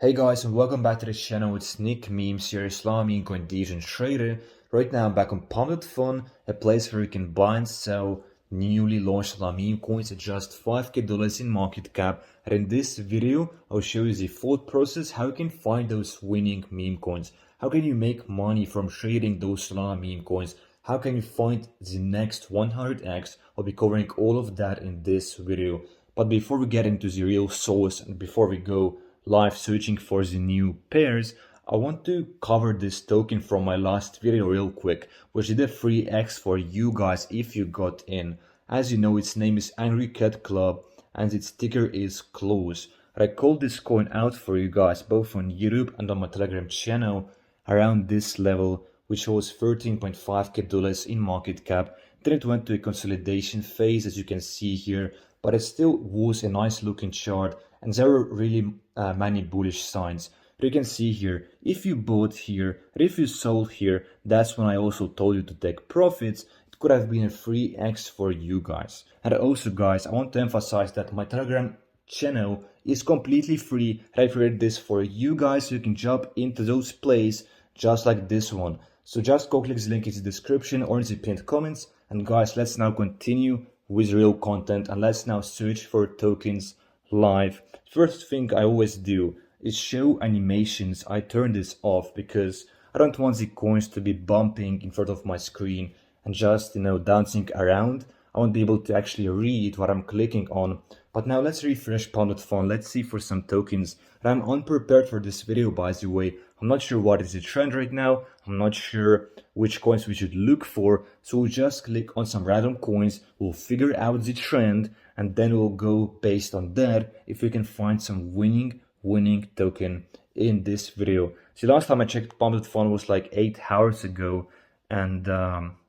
Hey guys, and welcome back to the channel. It's Nick Memes, your Islamic condition trader. Right now I'm back on Pump.fun, a place where you can buy and sell newly launched Islamic coins at just $5k in market cap. And in this video, I'll show you the full process, how you can find those winning meme coins. How can you make money from trading those Solana meme coins? How can you find the next 100x? I'll be covering all of that in this video. But before we get into the real source and before we go live searching for the new pairs, I want to cover this token from my last video real quick, which did a free X for you guys if you got in. As you know, its name is Angry Cat Club and its ticker is close. I called this coin out for you guys both on YouTube and on my Telegram channel around this level, which was $13.5k in market cap. Then it went to a consolidation phase, as you can see here, but it still was a nice looking chart and there were really many bullish signs. But you can see here, if you bought here, or if you sold here, that's when I also told you to take profits. It could have been a free X for you guys. And also guys, I want to emphasize that my Telegram channel is completely free. I created this for you guys so you can jump into those plays just like this one. So just go click the link in the description or in the pinned comments. And guys, let's now continue with real content and let's now search for tokens live. First thing I always do is show animations. I turn this off because I don't want the coins to be bumping in front of my screen and just, dancing around. I want to be able to actually read what I'm clicking on. But now let's refresh Pump.fun. Let's see for some tokens. And I'm unprepared for this video, by the way. I'm not sure what is the trend right now. I'm not sure which coins we should look for. So we'll just click on some random coins. We'll figure out the trend and then we'll go based on that if we can find some winning token in this video. See, last time I checked Pump.fun was like 8 hours ago. And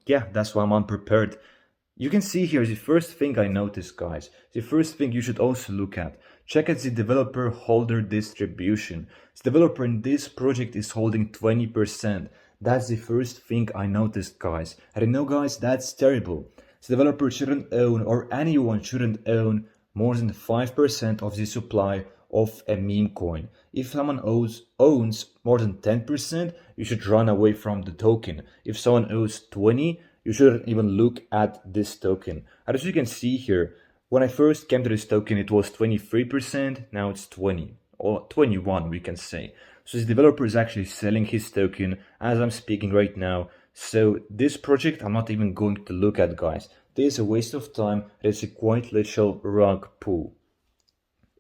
yeah, that's why I'm unprepared. You can see here the first thing I noticed, guys. The first thing you should also look at. Check out the developer holder distribution. The developer in this project is holding 20%. That's the first thing I noticed, guys. And I know, guys, that's terrible. The developer shouldn't own, or anyone shouldn't own, more than 5% of the supply of a meme coin. If someone owns more than 10%, you should run away from the token. If someone owns 20%, you shouldn't even look at this token. As you can see here, when I first came to this token, it was 23%, now it's 20, or 21 we can say. So this developer is actually selling his token as I'm speaking right now. So this project I'm not even going to look at, guys. This is a waste of time. It's a quite literal rug pull.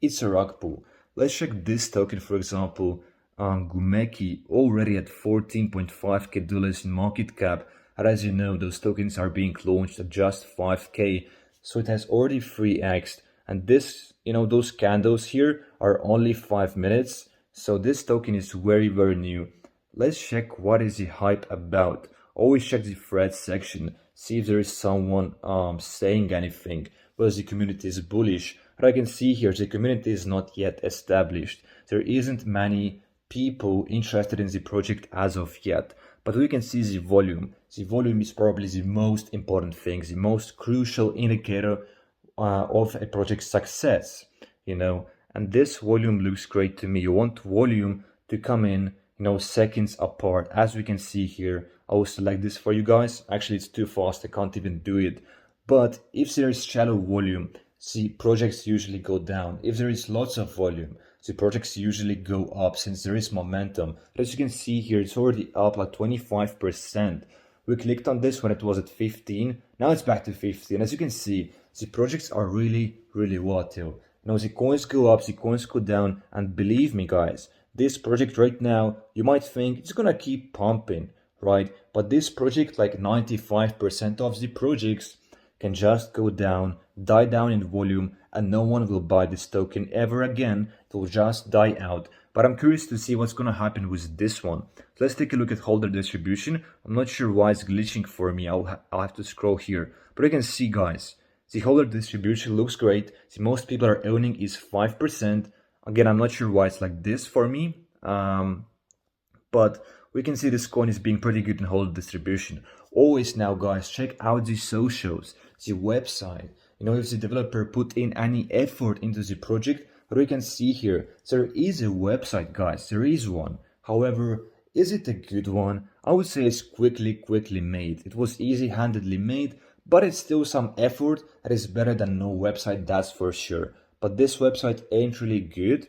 It's a rug pull. Let's check this token, for example, Gumeki, already at $14.5k in market cap. And as you know, those tokens are being launched at just 5k, so it has already 3x'd. And this, those candles here are only 5 minutes, so this token is very new. Let's check what is the hype about. Always check the thread section, see if there is someone saying anything, because the community is bullish. But I can see here the community is not yet established. There isn't many people interested in the project as of yet. But we can see the volume. The volume is probably the most important thing, the most crucial indicator of a project's success, And this volume looks great to me. You want volume to come in, seconds apart. As we can see here, I will select this for you guys. Actually, it's too fast. I can't even do it. But if there is shallow volume, the projects usually go down. If there is lots of volume, the projects usually go up since there is momentum. But as you can see here, it's already up like 25%. We clicked on this when it was at 15. Now it's back to 50. And as you can see, the projects are really volatile. The coins go up, the coins go down. And believe me, guys, this project right now, you might think it's gonna keep pumping, right? But this project, like 95% of the projects, can just go down, die down in volume, and no one will buy this token ever again. It will just die out. But I'm curious to see what's gonna happen with this one. So let's take a look at holder distribution. I'm not sure why it's glitching for me. I'll have to scroll here. But you can see, guys, the holder distribution looks great. The most people are owning is 5%. Again, I'm not sure why it's like this for me. But we can see this coin is being pretty good in holder distribution. Always now, guys, check out the socials, the website. If the developer put in any effort into the project, But we can see here, there is a website, guys, there is one. However, is it a good one? I would say it's quickly made. It was easy-handedly made, but it's still some effort that is better than no website, that's for sure. But this website ain't really good.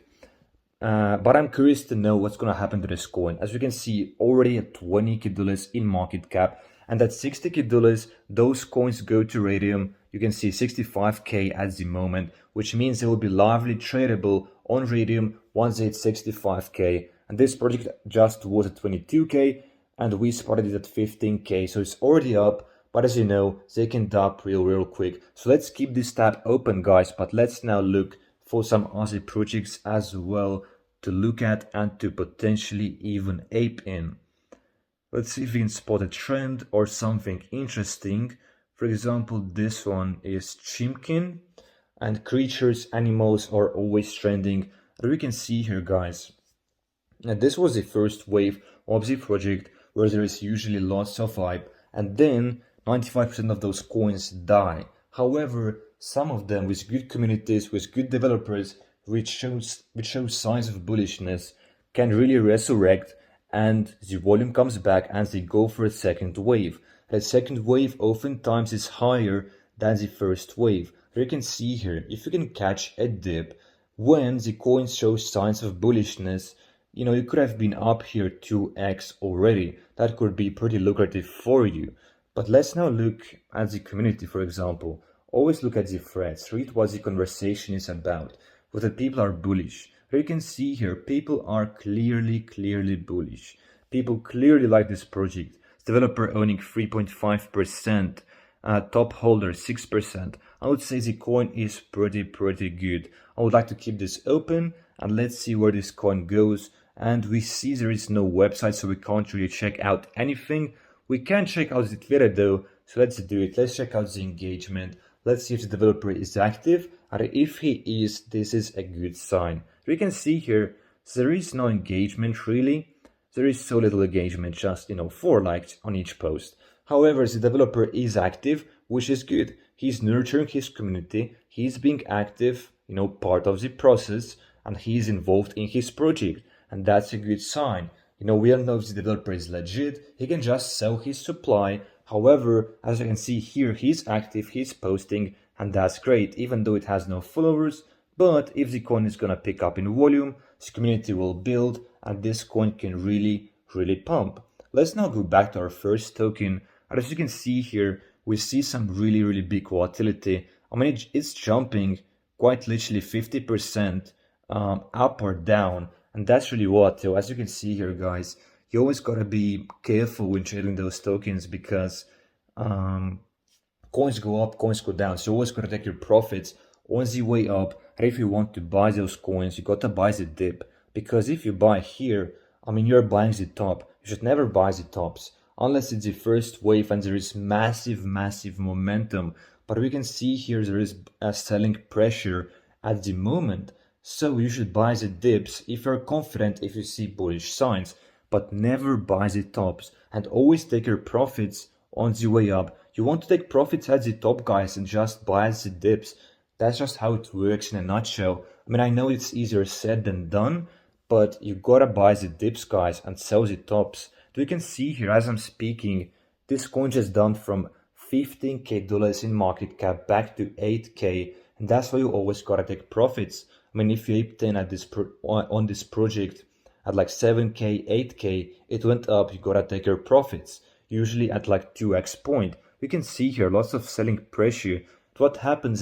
But I'm curious to know what's gonna happen to this coin. As you can see, already at $20k in market cap, and at $60k, those coins go to Radium. You can see 65k at the moment, which means they will be lively tradable on Radium once they hit 65k. And this project just was at 22k, and we spotted it at 15k, so it's already up. But as you know, they can dump real quick. So let's keep this tab open, guys. But let's now look for some Aussie projects as well to look at and to potentially even ape in. Let's see if we can spot a trend or something interesting. For example, this one is Chimkin, and creatures, animals are always trending. And we can see here, guys, and this was the first wave of the project where there is usually lots of hype, and then 95% of those coins die. However, some of them with good communities, with good developers, which shows signs of bullishness, can really resurrect, and the volume comes back and they go for a second wave. The second wave oftentimes is higher than the first wave. You can see here, if you can catch a dip when the coin shows signs of bullishness, you know, you could have been up here 2x already. That could be pretty lucrative for you. But let's now look at the community, for example. Always look at the threads, read what the conversation is about, whether people are bullish. You can see here, people are clearly bullish. People clearly like this project. Developer owning 3.5%, top holder 6%. I would say the coin is pretty good. I would like to keep this open, and let's see where this coin goes. And we see there is no website, so we can't really check out anything. We can check out the Twitter though, so let's do it. Let's check out the engagement. Let's see if the developer is active, and if he is, this is a good sign. We can see here, there is no engagement really. There is so little engagement, just 4 likes on each post. However, the developer is active, which is good. He's nurturing his community, he's being active, part of the process, and he's involved in his project, and that's a good sign. We all know if the developer is legit, he can just sell his supply. However, as you can see here, he's active, he's posting, and that's great, even though it has no followers. But if the coin is gonna pick up in volume, the community will build, and this coin can really pump. Let's now go back to our first token, and as you can see here, we see some really big volatility. I mean, it's jumping quite literally 50% up or down, and that's really volatile. As you can see here, guys, you always gotta be careful when trading those tokens, because coins go up, coins go down, so you always gotta take your profits on the way up. And if you want to buy those coins, you gotta buy the dip, because if you buy here, I mean, you're buying the top. You should never buy the tops unless it's the first wave and there is massive momentum. But we can see here there is a selling pressure at the moment, so you should buy the dips if you're confident, if you see bullish signs, but never buy the tops, and always take your profits on the way up. You want to take profits at the top, guys, and just buy the dips. That's just how it works in a nutshell. I mean, I know it's easier said than done, but you gotta buy the dips, guys, and sell the tops. You can see here, as I'm speaking, this coin just dumped from $15k in market cap back to 8k, and that's why you always gotta take profits. I mean, if you aped in at on this project at like 7k, 8k, it went up, you gotta take your profits, usually at like 2x point. You can see here lots of selling pressure. What happens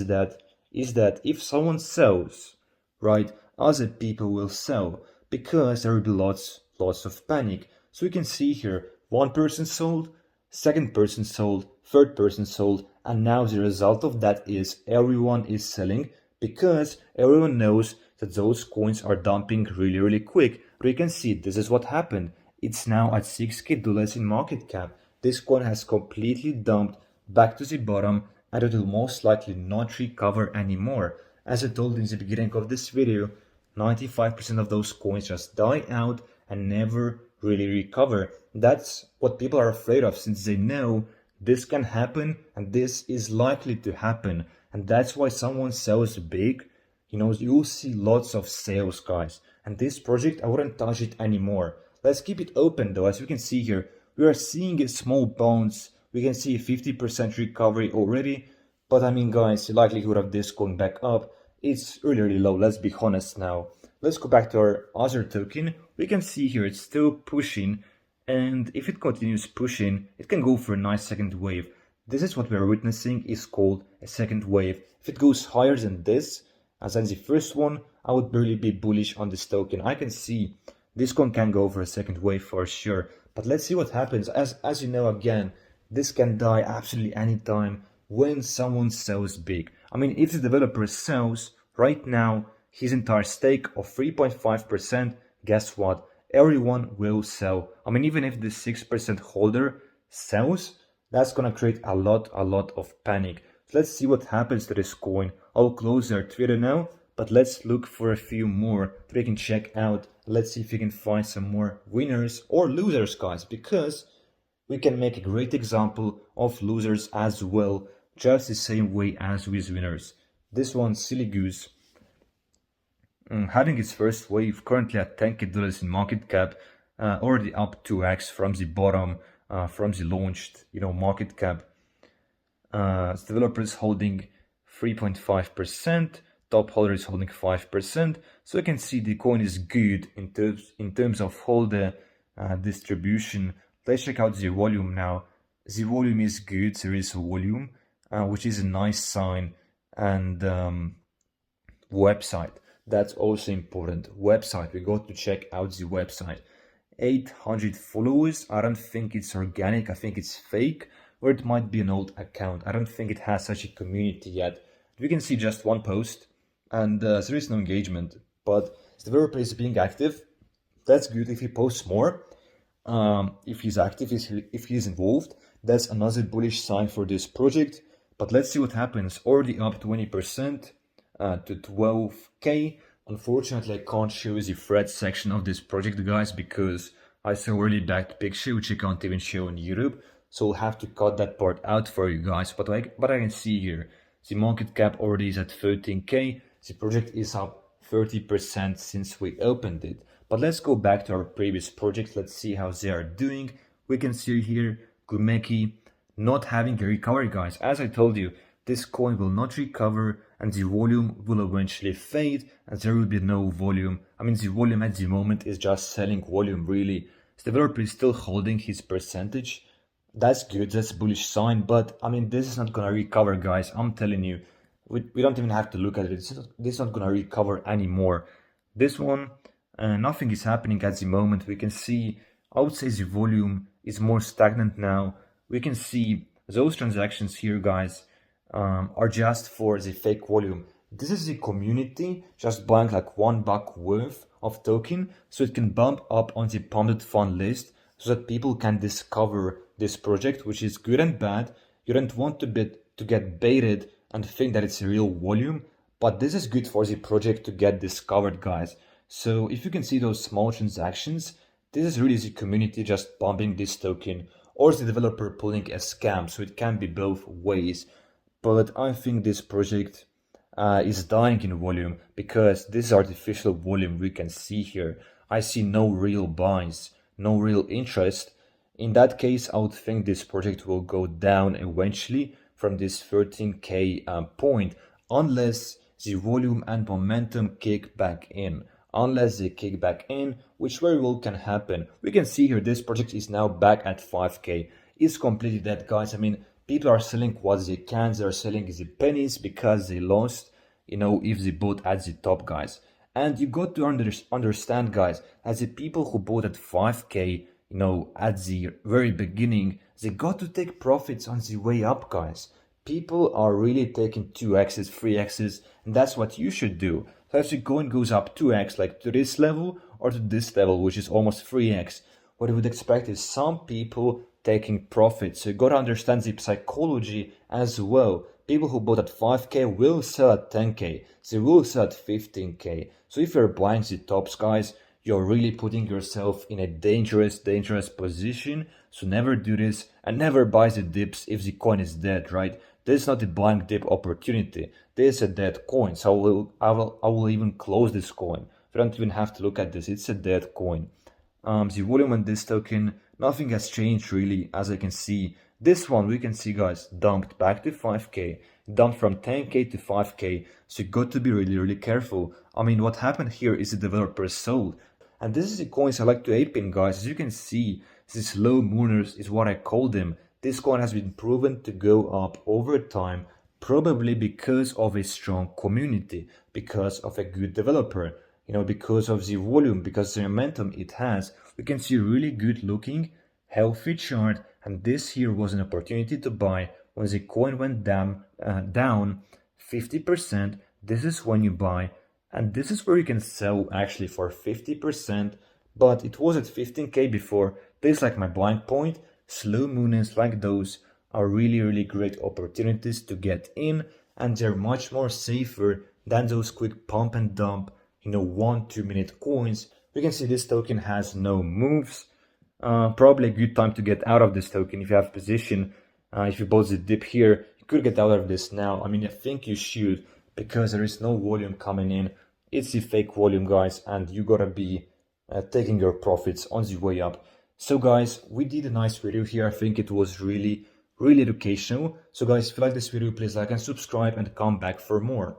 is that if someone sells, right, other people will sell, because there will be lots of panic. So you can see here, one person sold, second person sold, third person sold, and now the result of that is everyone is selling, because everyone knows that those coins are dumping really quick. But you can see this is what happened. It's now at $6k in market cap. This coin has completely dumped back to the bottom, and it will most likely not recover anymore. As I told in the beginning of this video, 95% of those coins just die out and never really recover. That's what people are afraid of, since they know this can happen and this is likely to happen. And that's why someone sells big, you'll see lots of sales, guys. And this project, I wouldn't touch it anymore. Let's keep it open though. As we can see here, we are seeing a small bounce. We can see a 50% recovery already. But I mean, guys, the likelihood of this going back up, it's really, really low. Let's be honest now. Let's go back to our other token. We can see here it's still pushing. And if it continues pushing, it can go for a nice second wave. This is what we're witnessing is called a second wave. If it goes higher than this, as in the first one, I would really be bullish on this token. I can see this one can go for a second wave for sure. But let's see what happens. As you know, again, this can die absolutely anytime when someone sells big. I mean, if the developer sells right now his entire stake of 3.5%, guess what? Everyone will sell. I mean, even if the 6% holder sells, that's gonna create a lot of panic. So let's see what happens to this coin. I'll close our Twitter now, but let's look for a few more that we can check out. Let's see if we can find some more winners or losers, guys, because we can make a great example of losers as well, just the same way as with winners. This one, Silly Goose, having its first wave, currently at $10K in market cap, already up 2x from the bottom, from the launched, market cap. Developers holding 3.5%, top holder is holding 5%. So you can see the coin is good in terms of holder distribution. Let's check out the volume now. The volume is good. There is volume, which is a nice sign. And website, that's also important. Website, we got to check out the website. 800 followers. I don't think it's organic. I think it's fake, or it might be an old account. I don't think it has such a community yet. We can see just one post, and there is no engagement. But the developer is being active. That's good. If he posts more, if he's active, if he's involved, that's another bullish sign for this project. But let's see what happens. Already up 20% to 12K. Unfortunately, I can't show the thread section of this project, guys, because I saw a really bad picture, which I can't even show on YouTube. So I'll have to cut that part out for you guys. But I can see here, the market cap already is at 13K. The project is up 30% since we opened it. But let's go back to our previous project. Let's see how they are doing. We can see here, Gumeki not having a recovery, guys. As I told you, this coin will not recover and the volume will eventually fade and there will be no volume. I mean, the volume at the moment is just selling volume, really. The developer is still holding his percentage. That's good, that's a bullish sign, but I mean, this is not gonna recover, guys. I'm telling you, we don't even have to look at it. This is not gonna recover anymore. This one, nothing is happening at the moment. We can see, I would say the volume is more stagnant now. We can see those transactions here, guys, are just for the fake volume. This is the community just buying like $1 worth of token so it can bump up on the Pump.fun list so that people can discover this project, which is good and bad. You don't want to get baited and think that it's a real volume, but this is good for the project to get discovered, guys. So if you can see those small transactions, this is really the community just pumping this token, or the developer pulling a scam, so it can be both ways. But I think this project is dying in volume because this is artificial volume we can see here. I see no real buys, no real interest. In that case, I would think this project will go down eventually from this 13K point, unless the volume and momentum kick back in. Unless they kick back in, which very well can happen. We can see here this project is now back at 5K. It's completely dead, guys. I mean, people are selling what they can. They're selling the pennies because they lost, if they bought at the top, guys. And you got to understand, guys, as the people who bought at 5K, at the very beginning, they got to take profits on the way up, guys. People are really taking 2x's, 3x's, and that's what you should do. So if the coin goes up 2x, like to this level or to this level, which is almost 3x, what you would expect is some people taking profits. So you got to understand the psychology as well. People who bought at 5K will sell at 10K. They will sell at 15K. So if you're buying the tops, guys, you're really putting yourself in a dangerous position. So never do this and never buy the dips if the coin is dead, right? This is not a buying dip opportunity. This is a dead coin. So I will even close this coin. We don't even have to look at this. It's a dead coin. The volume on this token, nothing has changed really, as I can see. This one, we can see, guys, dumped back to 5k, dumped from 10k to 5k. So you got to be really careful. I mean, what happened here is the developer sold. And this is the coins I like to ape in, guys. As you can see, these slow mooners is what I call them. This coin has been proven to go up over time, probably because of a strong community, because of a good developer, you know, because of the volume, because the momentum it has. We can see really good looking, healthy chart, and this here was an opportunity to buy when the coin went down 50%. This is when you buy, and this is where you can sell actually for 50%, but it was at 15k before. This is like my blind point. Slow mooners like those are really great opportunities to get in, and they're much more safer than those quick pump and dump, you know, 1-2 minute coins. We can see this token has no moves. Probably a good time to get out of this token if you have position. If you bought the dip here, you could get out of this now. I mean, I think you should, because there is no volume coming in. It's the fake volume, guys, and you gotta be taking your profits on the way up. So guys, we did a nice video here. I think it was really educational. So guys, if you like this video, please like and subscribe and come back for more.